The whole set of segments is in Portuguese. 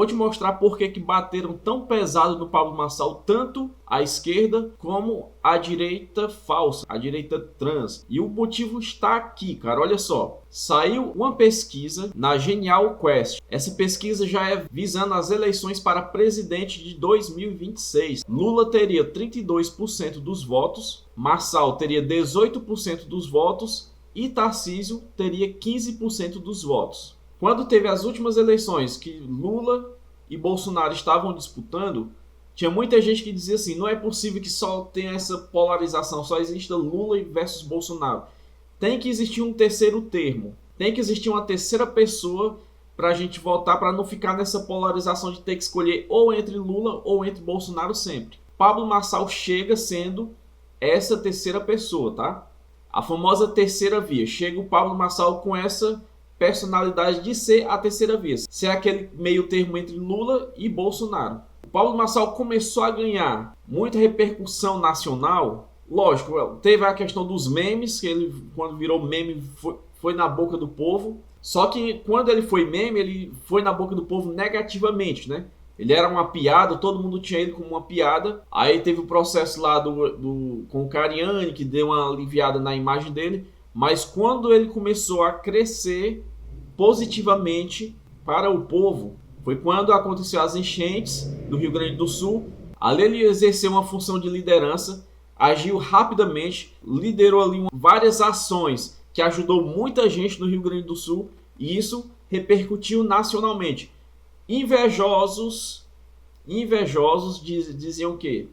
Vou te mostrar por que bateram tão pesado no Pablo Marçal, tanto a esquerda como a direita falsa, a direita trans. E o motivo está aqui, cara, olha só. Saiu uma pesquisa na Genial Quest. Essa pesquisa já é visando as eleições para presidente de 2026. Lula teria 32% dos votos, Marçal teria 18% dos votos e Tarcísio teria 15% dos votos. Quando teve as últimas eleições que Lula e Bolsonaro estavam disputando, tinha muita gente que dizia assim, não é possível que só tenha essa polarização, só exista Lula versus Bolsonaro. Tem que existir um terceiro termo, tem que existir uma terceira pessoa para a gente votar, para não ficar nessa polarização de ter que escolher ou entre Lula ou entre Bolsonaro sempre. Pablo Marçal chega sendo essa terceira pessoa, tá? A famosa terceira via. Chega o Pablo Marçal com essa personalidade de ser a terceira via, ser aquele meio termo entre Lula e Bolsonaro. O Pablo Marçal começou a ganhar muita repercussão nacional. Lógico, teve a questão dos memes, que ele, quando virou meme, foi na boca do povo. Só que quando ele foi meme, ele foi na boca do povo negativamente, né? Ele era uma piada, todo mundo tinha ele como uma piada. Aí teve o processo lá com o Cariani, que deu uma aliviada na imagem dele. Mas quando ele começou a crescer positivamente para o povo, foi quando aconteceu as enchentes do Rio Grande do Sul. Ali ele exerceu uma função de liderança, agiu rapidamente, liderou ali várias ações que ajudou muita gente no Rio Grande do Sul e isso repercutiu nacionalmente. Invejosos diziam que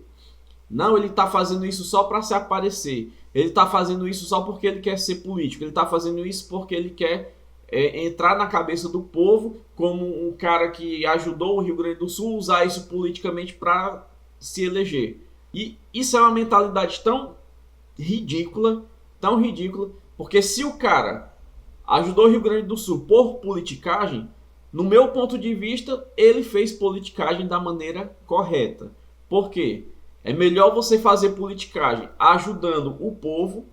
não, ele está fazendo isso só para se aparecer, ele está fazendo isso só porque ele quer ser político, ele está fazendo isso porque ele quer entrar na cabeça do povo como um cara que ajudou o Rio Grande do Sul, usar isso politicamente para se eleger. E isso é uma mentalidade tão ridícula, porque se o cara ajudou o Rio Grande do Sul por politicagem, no meu ponto de vista, ele fez politicagem da maneira correta. Por quê? É melhor você fazer politicagem ajudando o povo,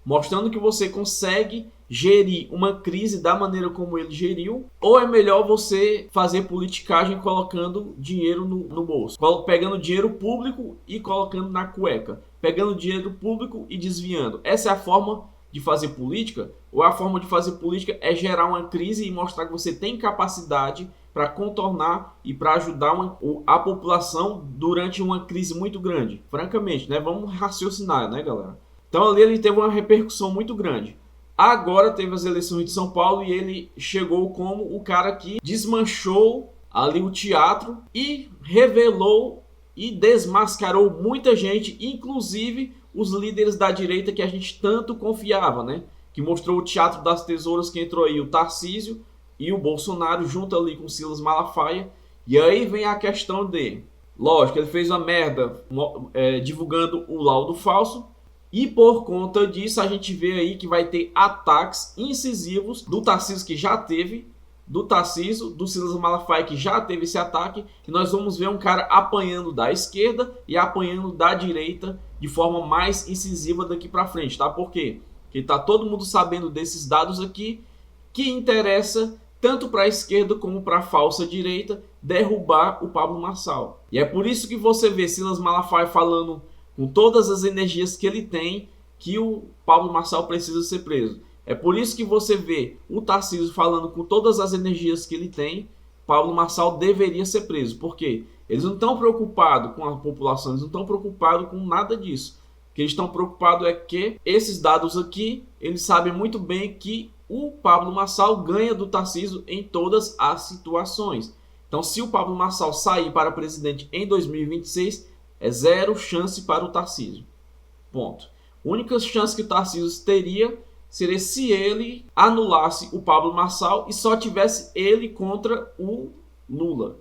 mostrando que você consegue gerir uma crise da maneira como ele geriu, ou é melhor você fazer politicagem colocando dinheiro no bolso, pegando dinheiro público e colocando na cueca, pegando dinheiro público e desviando. Essa é a forma de fazer política? Ou a forma de fazer política é gerar uma crise e mostrar que você tem capacidade para contornar e para ajudar a população durante uma crise muito grande? Francamente, né? Vamos raciocinar, né, galera? Então ali ele teve uma repercussão muito grande. Agora teve as eleições de São Paulo e ele chegou como o cara que desmanchou ali o teatro e revelou e desmascarou muita gente, inclusive os líderes da direita que a gente tanto confiava, né? Que mostrou o teatro das tesouras, que entrou aí o Tarcísio e o Bolsonaro junto ali com o Silas Malafaia. E aí vem a questão dele. Lógico, ele fez uma merda divulgando o laudo falso. E por conta disso a gente vê aí que vai ter ataques incisivos do Tarcísio, que já teve, do Tarcísio, do Silas Malafaia, que já teve esse ataque, e nós vamos ver um cara apanhando da esquerda e apanhando da direita de forma mais incisiva daqui para frente, tá? Por quê? Porque tá todo mundo sabendo desses dados aqui, que interessa tanto para a esquerda como para a falsa direita derrubar o Pablo Marçal. E é por isso que você vê Silas Malafaia falando com todas as energias que ele tem, que o Pablo Marçal precisa ser preso. É por isso que você vê o Tarcísio falando com todas as energias que ele tem, Pablo Marçal deveria ser preso. Por quê? Eles não estão preocupados com a população, eles não estão preocupados com nada disso. O que eles estão preocupados é que esses dados aqui, eles sabem muito bem que o Pablo Marçal ganha do Tarcísio em todas as situações. Então, se o Pablo Marçal sair para presidente em 2026, é zero chance para o Tarcísio. Ponto. A única chance que o Tarcísio teria seria se ele anulasse o Pablo Marçal e só tivesse ele contra o Lula.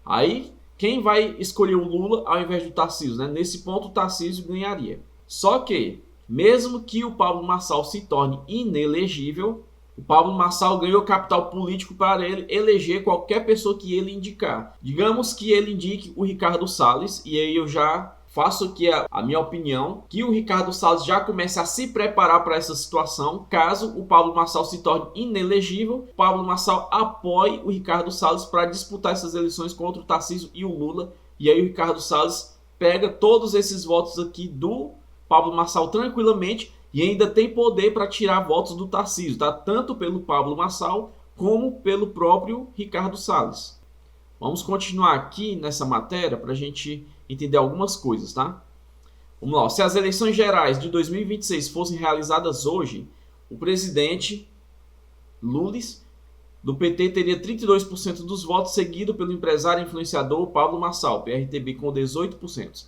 Aí, quem vai escolher o Lula ao invés do Tarcísio, né? Nesse ponto, o Tarcísio ganharia. Só que, mesmo que o Pablo Marçal se torne inelegível, o Pablo Marçal ganhou capital político para ele eleger qualquer pessoa que ele indicar. Digamos que ele indique o Ricardo Salles, e aí eu já faço aqui a minha opinião, que o Ricardo Salles já comece a se preparar para essa situação, caso o Pablo Marçal se torne inelegível, o Pablo Marçal apoie o Ricardo Salles para disputar essas eleições contra o Tarcísio e o Lula, e aí o Ricardo Salles pega todos esses votos aqui do Pablo Marçal tranquilamente e ainda tem poder para tirar votos do Tarcísio, tá? Tanto pelo Pablo Marçal como pelo próprio Ricardo Salles. Vamos continuar aqui nessa matéria para a gente entender algumas coisas, tá? Vamos lá. Se as eleições gerais de 2026 fossem realizadas hoje, o presidente Lula do PT teria 32% dos votos, seguido pelo empresário e influenciador Pablo Marçal, PRTB, com 18%.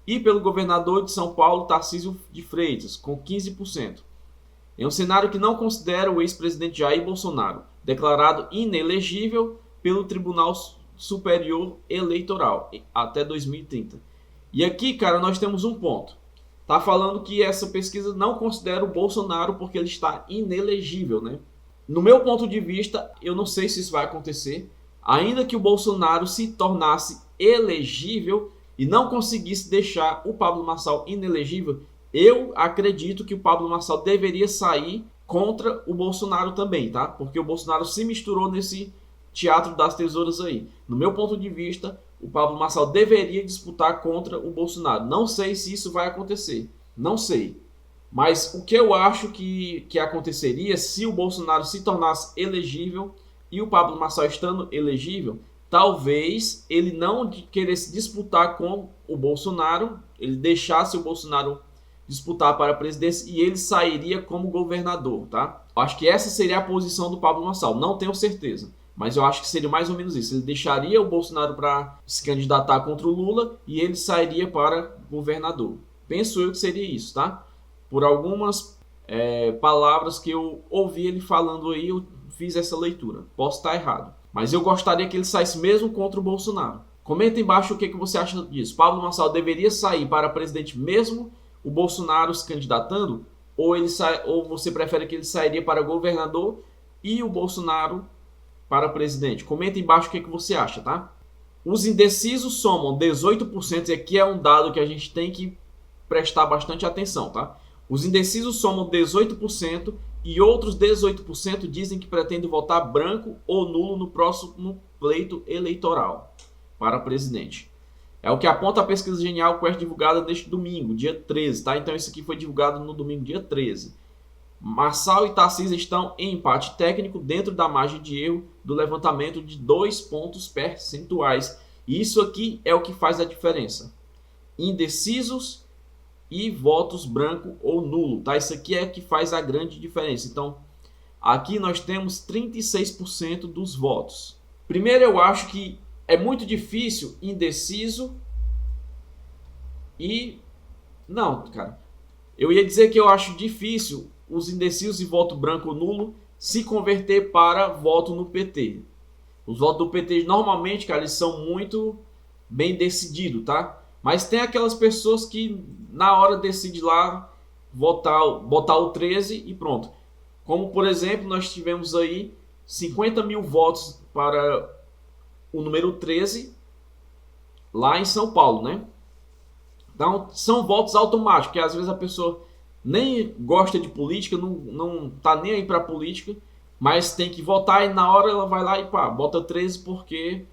E pelo governador de São Paulo, Tarcísio de Freitas, com 15%. Em um cenário que não considera o ex-presidente Jair Bolsonaro, declarado inelegível pelo Tribunal Superior Eleitoral até 2030. E aqui, cara, nós temos um ponto. Tá falando que essa pesquisa não considera o Bolsonaro porque ele está inelegível, né? No meu ponto de vista, eu não sei se isso vai acontecer. Ainda que o Bolsonaro se tornasse elegível e não conseguisse deixar o Pablo Marçal inelegível, eu acredito que o Pablo Marçal deveria sair contra o Bolsonaro também, tá? Porque o Bolsonaro se misturou nesse teatro das tesouras aí. No meu ponto de vista, o Pablo Marçal deveria disputar contra o Bolsonaro. Não sei se isso vai acontecer. Não sei. Mas o que eu acho que aconteceria se o Bolsonaro se tornasse elegível e o Pablo Marçal estando elegível, talvez ele não queresse disputar com o Bolsonaro, ele deixasse o Bolsonaro disputar para a presidência e ele sairia como governador, tá? Eu acho que essa seria a posição do Pablo Marçal. Não tenho certeza, mas eu acho que seria mais ou menos isso. Ele deixaria o Bolsonaro para se candidatar contra o Lula e ele sairia para governador. Penso eu que seria isso, tá? Por algumas palavras que eu ouvi ele falando aí, eu fiz essa leitura. Posso estar errado, mas eu gostaria que ele saísse mesmo contra o Bolsonaro. Comenta embaixo o que você acha disso. Pablo Marçal deveria sair para presidente mesmo o Bolsonaro se candidatando? Ou você prefere que ele sairia para governador e o Bolsonaro para presidente? Comenta embaixo o que você acha, tá? Os indecisos somam 18%, e aqui é um dado que a gente tem que prestar bastante atenção, tá? Os indecisos somam 18% e outros 18% dizem que pretendem votar branco ou nulo no próximo pleito eleitoral para presidente. É o que aponta a pesquisa Genial Quest divulgada neste domingo, dia 13, tá? Então isso aqui foi divulgado no domingo, dia 13. Marçal e Tarcísio estão em empate técnico dentro da margem de erro do levantamento de 2 pontos percentuais. E isso aqui é o que faz a diferença. Indecisos e votos branco ou nulo, tá? Isso aqui é o que faz a grande diferença. Então, aqui nós temos 36% dos votos. Primeiro, eu acho que é muito difícil indeciso e... Não, cara. Eu ia dizer que eu acho difícil os indecisos e voto branco ou nulo se converter para voto no PT. Os votos do PT normalmente, cara, eles são muito bem decididos, tá? Mas tem aquelas pessoas que na hora decide lá botar o 13 e pronto. Como, por exemplo, nós tivemos aí 50 mil votos para o número 13 lá em São Paulo, né? Então, são votos automáticos, que às vezes a pessoa nem gosta de política, não tá nem aí para política, mas tem que votar e na hora ela vai lá e pá, bota 13 porque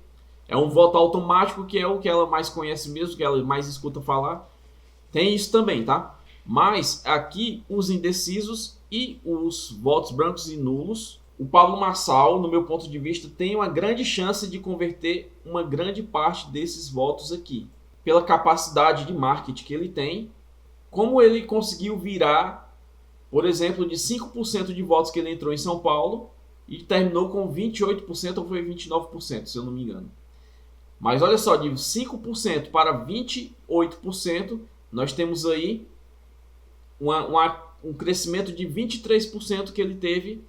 é um voto automático, que é o que ela mais conhece mesmo, que ela mais escuta falar. Tem isso também, tá? Mas aqui os indecisos e os votos brancos e nulos, o Pablo Marçal, no meu ponto de vista, tem uma grande chance de converter uma grande parte desses votos aqui, pela capacidade de marketing que ele tem, como ele conseguiu virar, por exemplo, de 5% de votos que ele entrou em São Paulo e terminou com 28% ou foi 29%, se eu não me engano. Mas olha só, de 5% para 28%, nós temos aí um crescimento de 23% que ele teve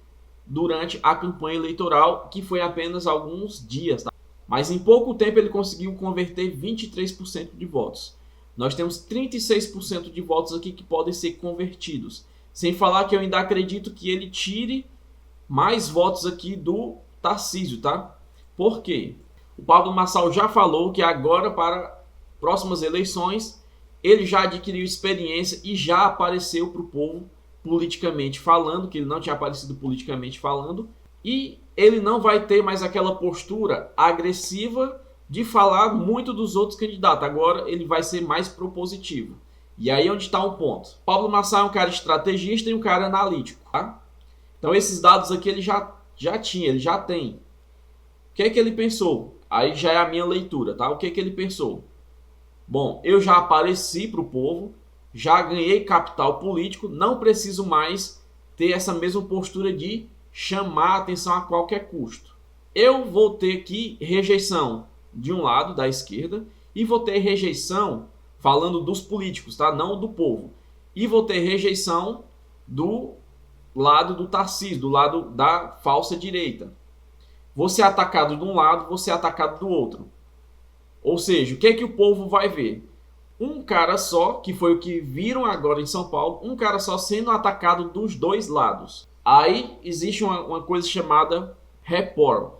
durante a campanha eleitoral, que foi apenas alguns dias, tá? Mas em pouco tempo ele conseguiu converter 23% de votos. Nós temos 36% de votos aqui que podem ser convertidos. Sem falar que eu ainda acredito que ele tire mais votos aqui do Tarcísio, tá? Por quê? O Pablo Marçal já falou que agora, para próximas eleições, ele já adquiriu experiência e já apareceu para o povo politicamente falando, que ele não tinha aparecido politicamente falando, e ele não vai ter mais aquela postura agressiva de falar muito dos outros candidatos. Agora ele vai ser mais propositivo. E aí onde está um ponto. Pablo Marçal é um cara estrategista e um cara analítico. Tá? Então esses dados aqui ele já tinha, ele já tem. O que é que ele pensou? Aí já é a minha leitura, tá? O que é que ele pensou? Bom, eu já apareci para o povo, já ganhei capital político, não preciso mais ter essa mesma postura de chamar a atenção a qualquer custo. Eu vou ter aqui rejeição de um lado, da esquerda, e vou ter rejeição, falando dos políticos, tá? Não do povo. E vou ter rejeição do lado do Tarcísio, do lado da falsa direita. Vou ser atacado de um lado, vou ser atacado do outro. Ou seja, o que é que o povo vai ver? Um cara só, que foi o que viram agora em São Paulo, um cara só sendo atacado dos dois lados. Aí existe uma coisa chamada rapport,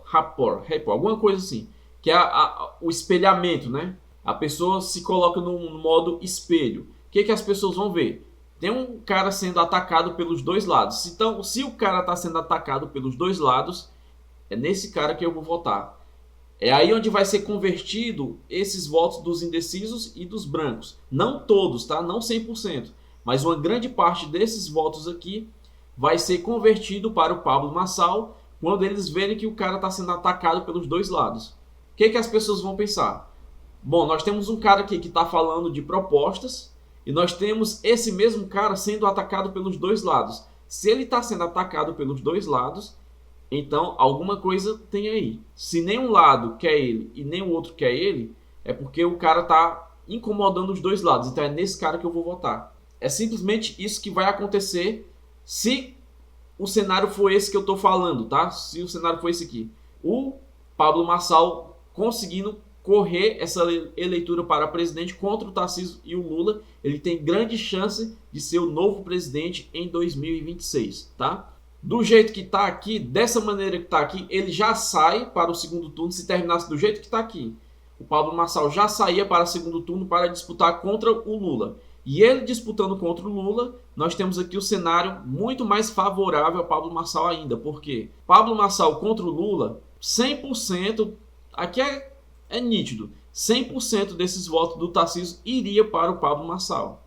alguma coisa assim, que é o espelhamento, né? A pessoa se coloca no modo espelho. O que é que as pessoas vão ver? Tem um cara sendo atacado pelos dois lados. Então, se o cara está sendo atacado pelos dois lados, é nesse cara que eu vou votar. É aí onde vai ser convertido esses votos dos indecisos e dos brancos. Não todos, tá? Não 100%. Mas uma grande parte desses votos aqui vai ser convertido para o Pablo Marçal quando eles verem que o cara está sendo atacado pelos dois lados. O que é que as pessoas vão pensar? Bom, nós temos um cara aqui que está falando de propostas e nós temos esse mesmo cara sendo atacado pelos dois lados. Se ele está sendo atacado pelos dois lados, então alguma coisa tem aí. Se nenhum lado quer ele e nem o outro quer ele, é porque o cara está incomodando os dois lados. Então é nesse cara que eu vou votar. É simplesmente isso que vai acontecer se o cenário for esse que eu estou falando, tá? Se o cenário for esse aqui. O Pablo Marçal conseguindo correr essa eleitura para presidente contra o Tarcísio e o Lula, ele tem grande chance de ser o novo presidente em 2026, tá? Do jeito que está aqui, dessa maneira que está aqui, ele já sai para o segundo turno. Se terminasse do jeito que está aqui, o Pablo Marçal já saía para o segundo turno para disputar contra o Lula. E ele disputando contra o Lula, nós temos aqui o cenário muito mais favorável a Pablo Marçal ainda. Por quê? Pablo Marçal contra o Lula, 100%, aqui é nítido, 100% desses votos do Tarcísio iria para o Pablo Marçal.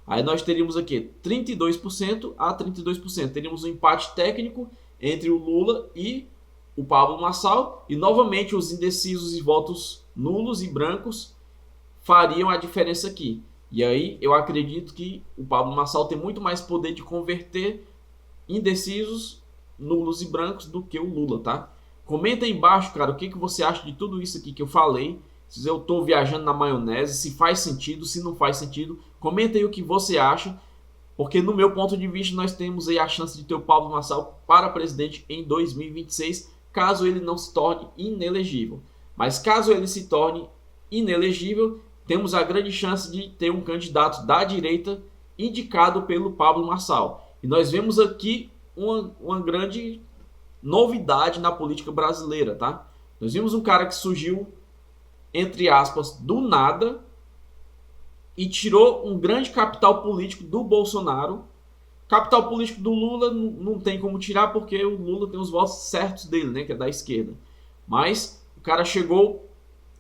Aí nós teríamos aqui 32% a 32%. Teríamos um empate técnico entre o Lula e o Pablo Marçal. E novamente os indecisos e votos nulos e brancos fariam a diferença aqui. E aí eu acredito que o Pablo Marçal tem muito mais poder de converter indecisos, nulos e brancos do que o Lula, tá? Comenta aí embaixo, cara, o que você acha de tudo isso aqui que eu falei. Se eu estou viajando na maionese, se faz sentido, se não faz sentido. Comenta aí o que você acha, porque no meu ponto de vista nós temos aí a chance de ter o Pablo Marçal para presidente em 2026, caso ele não se torne inelegível. Mas caso ele se torne inelegível, temos a grande chance de ter um candidato da direita indicado pelo Pablo Marçal. E nós vemos aqui uma grande novidade na política brasileira, tá? Nós vimos um cara que surgiu, entre aspas, do nada e tirou um grande capital político do Bolsonaro. Capital político do Lula não tem como tirar porque o Lula tem os votos certos dele, né, que é da esquerda. Mas o cara chegou,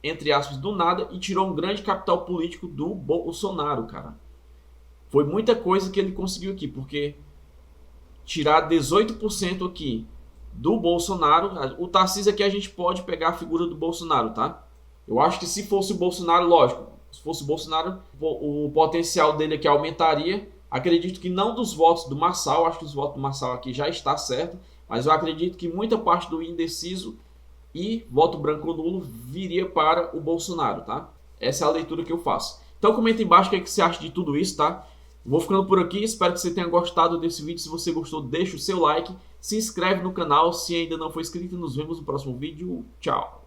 entre aspas, do nada e tirou um grande capital político do Bolsonaro, cara. Foi muita coisa que ele conseguiu aqui, porque tirar 18% aqui do Bolsonaro, o Tarcísio aqui a gente pode pegar a figura do Bolsonaro, tá? Eu acho que se fosse o Bolsonaro, lógico, se fosse o Bolsonaro, o potencial dele aqui aumentaria. Acredito que não dos votos do Marçal, acho que os votos do Marçal aqui já está certo, mas eu acredito que muita parte do indeciso e voto branco nulo viria para o Bolsonaro, tá? Essa é a leitura que eu faço. Então comenta embaixo o que você acha de tudo isso, tá? Vou ficando por aqui, espero que você tenha gostado desse vídeo. Se você gostou, deixa o seu like, se inscreve no canal se ainda não for inscrito e nos vemos no próximo vídeo. Tchau!